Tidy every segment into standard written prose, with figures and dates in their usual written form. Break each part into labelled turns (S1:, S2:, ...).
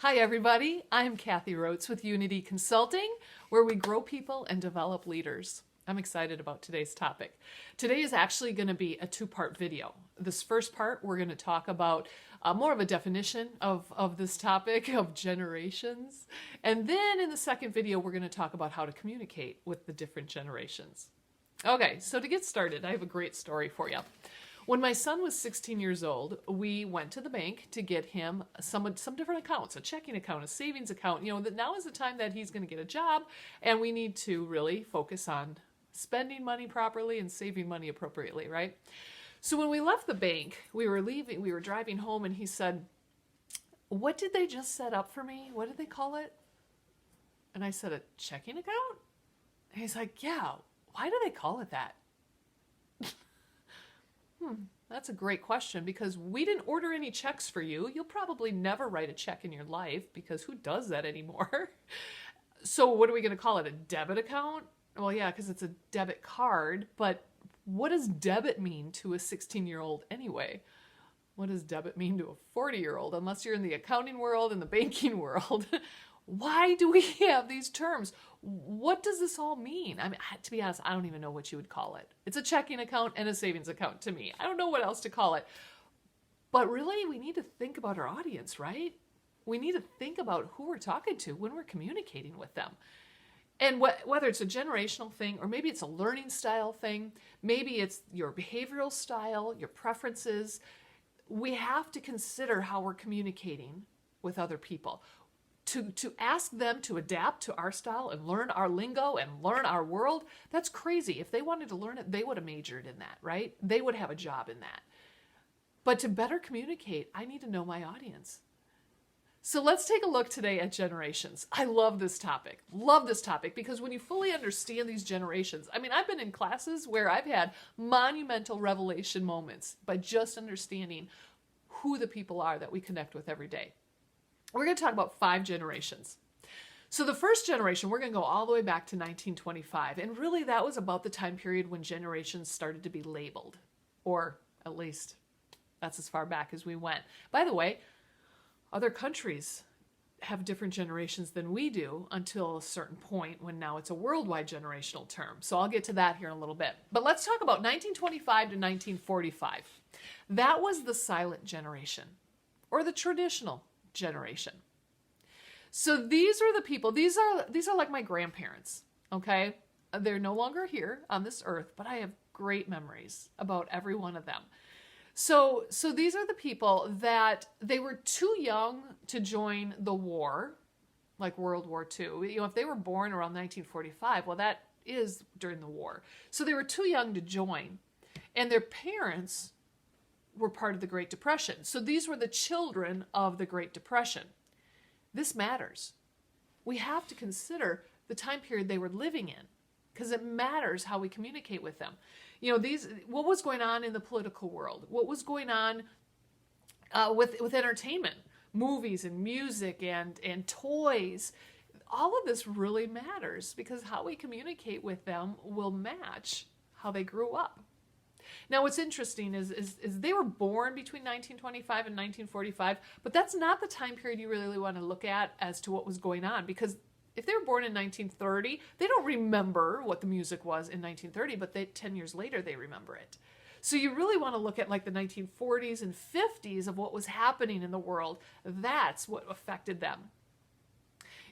S1: Hi, everybody. I'm Kathy Roats with Unity Consulting, where we grow people and develop leaders. I'm excited about today's topic. Today is actually going to be a two-part video. This first part, we're going to talk about more of a definition of this topic of generations. And then in the second video, we're going to talk about how to communicate with the different generations. Okay, so to get started, I have a great story for you. When my son was 16 years old, we went to the bank to get him some different accounts, a checking account, a savings account. You know, that now is the time that he's going to get a job, and we need to really focus on spending money properly and saving money appropriately, right? So when we left the bank, we were driving home, and he said, "What did they just set up for me? What did they call it?" And I said, "A checking account?" And he's like, "Yeah, why do they call it that?" That's a great question because we didn't order any checks for you. You'll probably never write a check in your life because who does that anymore? So what are we going to call it? A debit account? Well, yeah, because it's a debit card. But what does debit mean to a 16-year-old anyway? What does debit mean to a 40-year-old? Unless you're in the accounting world and the banking world. Why do we have these terms? What does this all mean? I mean, to be honest, I don't even know what you would call it. It's a checking account and a savings account to me. I don't know what else to call it. But really, we need to think about our audience, right? We need to think about who we're talking to when we're communicating with them. And whether it's a generational thing or maybe it's a learning style thing, maybe it's your behavioral style, your preferences, we have to consider how we're communicating with other people. To ask them to adapt to our style and learn our lingo and learn our world, that's crazy. If they wanted to learn it, they would have majored in that, right? They would have a job in that. But to better communicate, I need to know my audience. So let's take a look today at generations. I love this topic because when you fully understand these generations, I mean, I've been in classes where I've had monumental revelation moments by just understanding who the people are that we connect with every day. We're going to talk about 5 generations. So the first generation, we're going to go all the way back to 1925. And really that was about the time period when generations started to be labeled. Or at least that's as far back as we went. By the way, other countries have different generations than we do until a certain point when now it's a worldwide generational term. So I'll get to that here in a little bit. But let's talk about 1925 to 1945. That was the silent generation or the traditional generation. So these are the people, these are like my grandparents, okay? They're no longer here on this earth, but I have great memories about every one of them. So these are the people that they were too young to join the war, like World War II. You know, if they were born around 1945, well, that is during the war. So they were too young to join. And their parents were part of the Great Depression. So these were the children of the Great Depression. This matters. We have to consider the time period they were living in because it matters how we communicate with them. You know, what was going on in the political world? What was going on with entertainment, movies and music and toys? All of this really matters because how we communicate with them will match how they grew up. Now, what's interesting is they were born between 1925 and 1945, but that's not the time period you really want to look at as to what was going on, because if they were born in 1930, they don't remember what the music was in 1930, but 10 years later, they remember it. So you really want to look at like the 1940s and 50s of what was happening in the world. That's what affected them.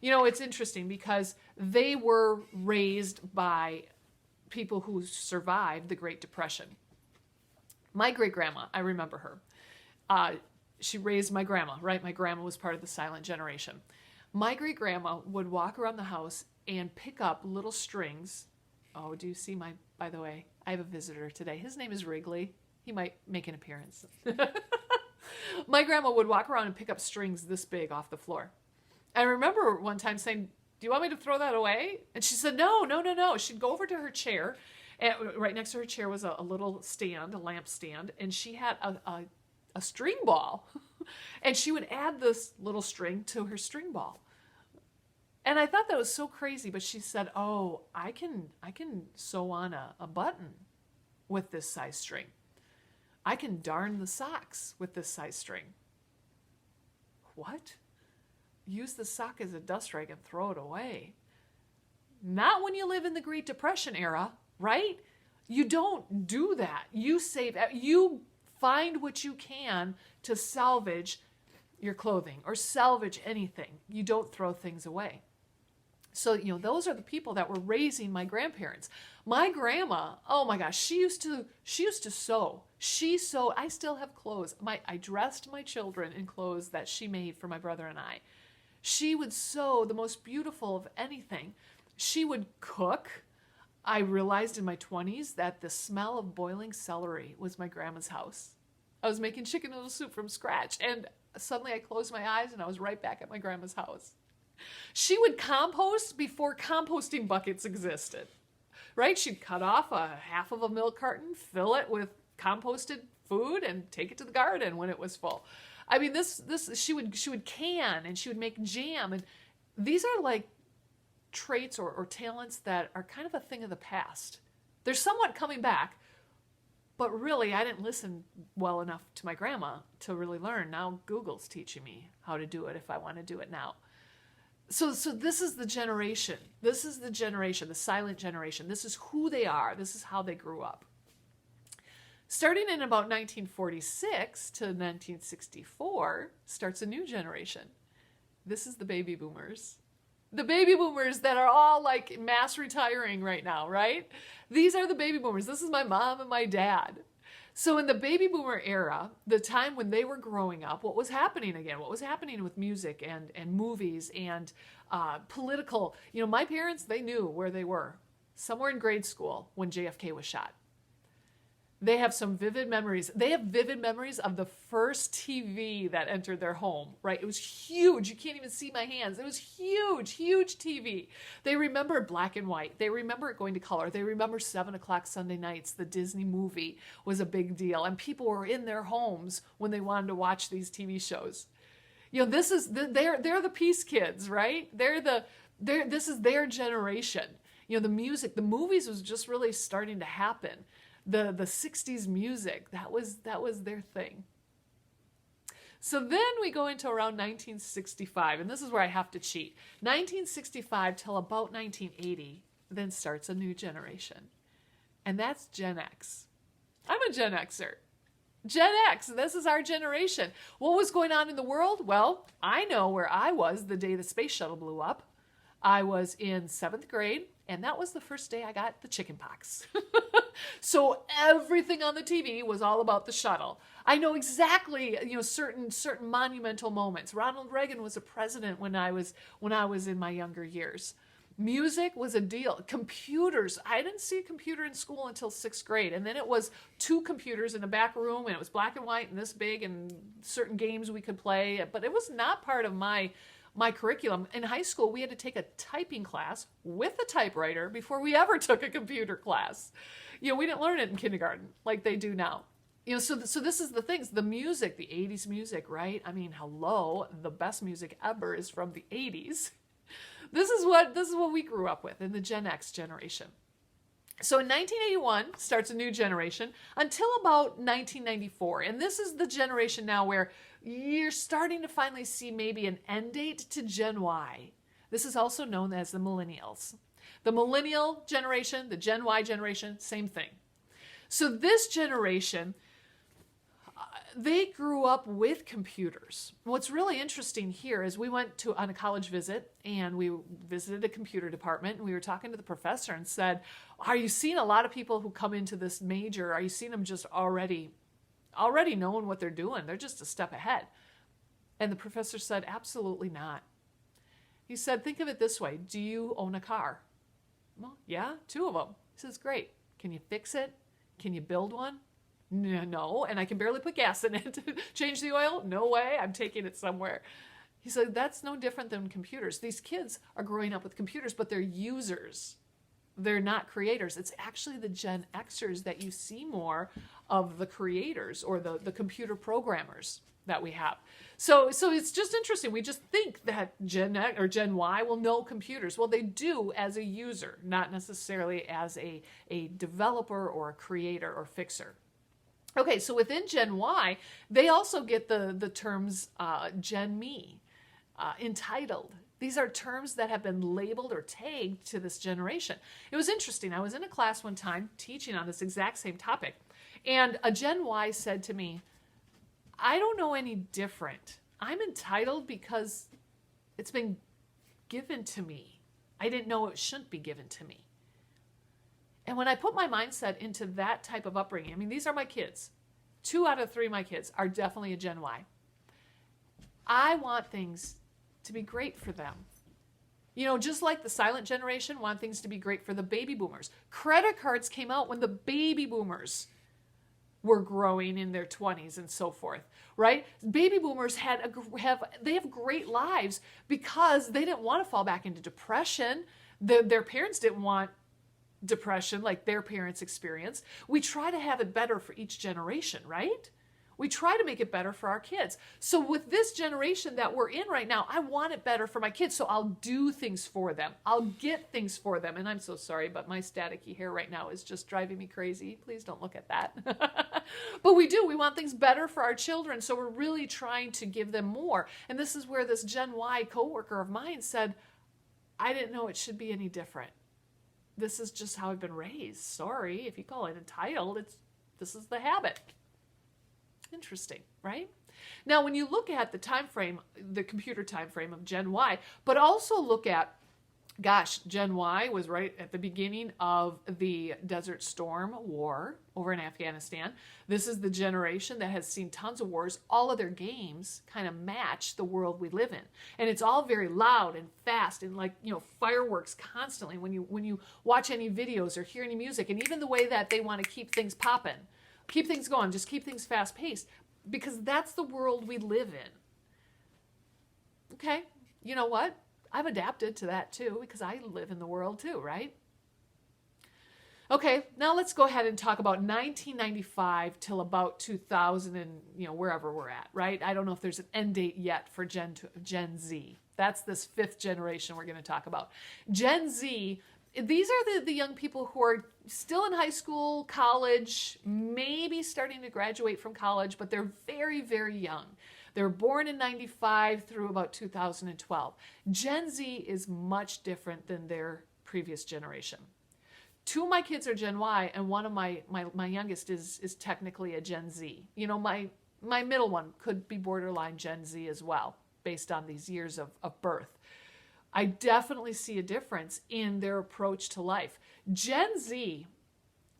S1: You know, it's interesting because they were raised by people who survived the Great Depression. My great-grandma, I remember her. She raised my grandma, right? My grandma was part of the silent generation. My great-grandma would walk around the house and pick up little strings. Oh, do you see by the way, I have a visitor today. His name is Wrigley. He might make an appearance. My grandma would walk around and pick up strings this big off the floor. I remember one time saying, "Do you want me to throw that away?" And she said, no. She'd go over to her chair, and right next to her chair was a little stand, a lamp stand, and she had a string ball. And she would add this little string to her string ball. And I thought that was so crazy, but she said, "Oh, I can sew on a button with this size string. I can darn the socks with this size string." What? use the sock as a dust rag and throw it away. Not when you live in the Great Depression era, right? You don't do that. You save, you find what you can to salvage your clothing or salvage anything. You don't throw things away. So, those are the people that were raising my grandparents. My grandma, oh my gosh, she used to sew. She sewed. I still have clothes. I dressed my children in clothes that she made for my brother and I. She would sew the most beautiful of anything. She would cook. I realized in my 20s that the smell of boiling celery was my grandma's house. I was making chicken noodle soup from scratch, and suddenly I closed my eyes and I was right back at my grandma's house. She would compost before composting buckets existed, right? She'd cut off a half of a milk carton, fill it with composted food, and take it to the garden when it was full. I mean, she would can, and she would make jam, and these are like traits or talents that are kind of a thing of the past. They're somewhat coming back, but really I didn't listen well enough to my grandma to really learn. Now Google's teaching me how to do it if I want to do it now. So this is the generation. This is the generation, the silent generation. This is who they are. This is how they grew up. Starting in about 1946 to 1964 starts a new generation. This is the baby boomers. The baby boomers that are all like mass retiring right now, right? These are the baby boomers. This is my mom and my dad. So in the baby boomer era, the time when they were growing up, what was happening again? What was happening with music and movies and political? My parents, they knew where they were, somewhere in grade school when JFK was shot. They have some vivid memories. They have vivid memories of the first TV that entered their home, right? It was huge. You can't even see my hands. It was huge, huge TV. They remember black and white. They remember it going to color. They remember 7 o'clock Sunday nights. The Disney movie was a big deal. And people were in their homes when they wanted to watch these TV shows. They're the Peace Kids, right? This is their generation. The music, the movies was just really starting to happen. The 60s music, that was their thing. So then we go into around 1965, and this is where I have to cheat. 1965 till about 1980, then starts a new generation. And that's Gen X. I'm a Gen Xer. Gen X, this is our generation. What was going on in the world? Well, I know where I was the day the space shuttle blew up. I was in 7th grade, and that was the first day I got the chicken pox. So everything on the TV was all about the shuttle. I know exactly, certain monumental moments. Ronald Reagan was a president when I was in my younger years. Music was a deal. Computers. I didn't see a computer in school until 6th grade. And then it was 2 computers in a back room, and it was black and white and this big, and certain games we could play. But it was not part of my curriculum. In high school, we had to take a typing class with a typewriter before we ever took a computer class. We didn't learn it in kindergarten like they do now. So this is the things, the music, the 80s music, right? I mean, hello, the best music ever is from the 80s. This is what we grew up with in the Gen X generation. So in 1981 starts a new generation until about 1994. And this is the generation now where you're starting to finally see maybe an end date to Gen Y. This is also known as the millennials. The millennial generation, the Gen Y generation, same thing. So this generation, they grew up with computers. What's really interesting here is we went on a college visit, and we visited a computer department, and we were talking to the professor and said, are you seeing a lot of people who come into this major, are you seeing them just already knowing what they're doing? They're just a step ahead. And the professor said, absolutely not. He said, think of it this way. Do you own a car? Well, yeah, 2 of them. He says, great. Can you fix it? Can you build one? No, and I can barely put gas in it. Change the oil? No way. I'm taking it somewhere. He said, that's no different than computers. These kids are growing up with computers, but they're users. They're not creators. It's actually the Gen Xers that you see more of the creators or the computer programmers that we have. So it's just interesting. We just think that Gen X or Gen Y will know computers. Well, they do as a user, not necessarily as a developer or a creator or fixer. Okay, so within Gen Y, they also get the terms Gen Me. entitled. These are terms that have been labeled or tagged to this generation. It was interesting. I was in a class one time teaching on this exact same topic, and a Gen Y said to me, I don't know any different. I'm entitled because it's been given to me. I didn't know it shouldn't be given to me. And when I put my mindset into that type of upbringing, I mean, these are my kids. 2 out of 3 of my kids are definitely a Gen Y. I want things to be great for them. You know, just like the silent generation want things to be great for the baby boomers. Credit cards came out when the baby boomers were growing in their 20s and so forth, right? Baby boomers have great lives because they didn't want to fall back into depression. Their parents didn't want depression like their parents experienced. We try to have it better for each generation, right? We try to make it better for our kids. So with this generation that we're in right now, I want it better for my kids. So I'll do things for them. I'll get things for them. And I'm so sorry, but my staticky hair right now is just driving me crazy. Please don't look at that. But we do. We want things better for our children. So we're really trying to give them more. And this is where this Gen Y coworker of mine said, I didn't know it should be any different. This is just how I've been raised. Sorry, if you call it entitled, this is the habit. Interesting, right? Now, when you look at the time frame, the computer time frame of Gen Y, but also look at, gosh, Gen Y was right at the beginning of the Desert Storm War over in Afghanistan. This is the generation that has seen tons of wars. All of their games kind of match the world we live in. And it's all very loud and fast and like, you know, fireworks constantly when you watch any videos or hear any music. And even the way that they want to keep things popping. Keep things going, just keep things fast-paced, because that's the world we live in. Okay, you know what? I've adapted to that too, because I live in the world too, right? Okay, now let's go ahead and talk about 1995 till about 2000 and, you know, wherever we're at, right? I don't know if there's an end date yet for Gen Z. That's this 5th generation we're going to talk about. Gen Z, these are the young people who are still in high school, college, maybe starting to graduate from college, but they're very, very young. They were born in 95 through about 2012. Gen Z is much different than their previous generation. 2 of my kids are Gen Y, and one of my youngest is technically a Gen Z. You know, my middle one could be borderline Gen Z as well, based on these years of birth. I definitely see a difference in their approach to life. Gen Z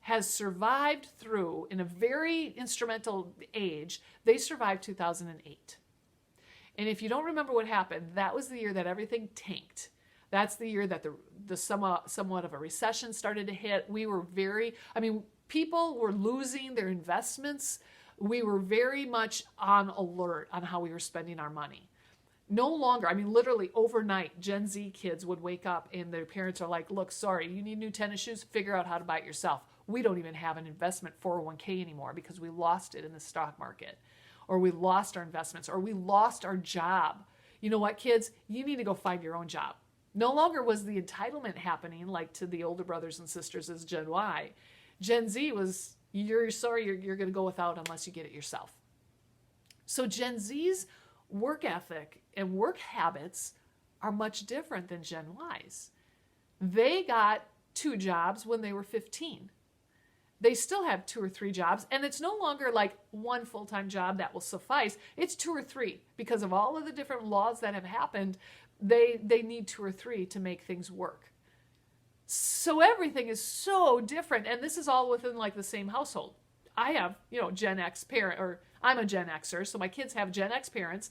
S1: has survived through, in a very instrumental age, they survived 2008. And if you don't remember what happened, that was the year that everything tanked. That's the year that the somewhat of a recession started to hit. People were losing their investments. We were very much on alert on how we were spending our money. No longer, literally overnight, Gen Z kids would wake up and their parents are like, look, sorry, you need new tennis shoes? Figure out how to buy it yourself. We don't even have an investment 401k anymore because we lost it in the stock market, or we lost our investments, or we lost our job. You know what, kids? You need to go find your own job. No longer was the entitlement happening like to the older brothers and sisters as Gen Y. Gen Z was, you're going to go without unless you get it yourself. So Gen Z's work ethic and work habits are much different than Gen Y's. They got 2 jobs when they were 15. They still have 2 or 3 jobs, and it's no longer like one full-time job that will suffice. It's 2 or 3 because of all of the different laws that have happened. They need 2 or 3 to make things work. So everything is so different, and this is all within like the same household. I have, Gen X parent, or I'm a Gen Xer, so my kids have Gen X parents.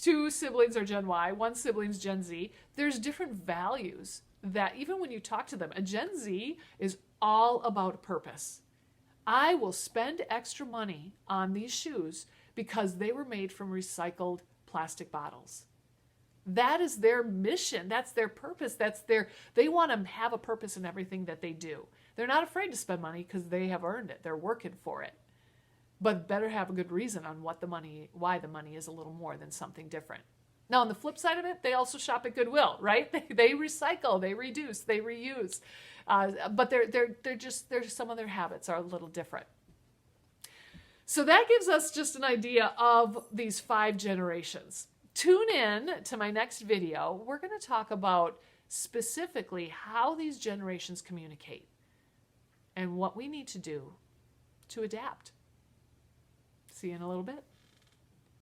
S1: 2 siblings are Gen Y, 1 sibling's Gen Z. There's different values that even when you talk to them, a Gen Z is all about purpose. I will spend extra money on these shoes because they were made from recycled plastic bottles. That is their mission. That's their purpose. They want to have a purpose in everything that they do. They're not afraid to spend money because they have earned it. They're working for it. But better have a good reason on why the money is a little more than something different. Now, on the flip side of it, they also shop at Goodwill, right? They recycle, they reduce, they reuse. But some of their habits are a little different. So that gives us just an idea of these 5 generations. Tune in to my next video. We're going to talk about specifically how these generations communicate and what we need to do to adapt. See you in a little bit.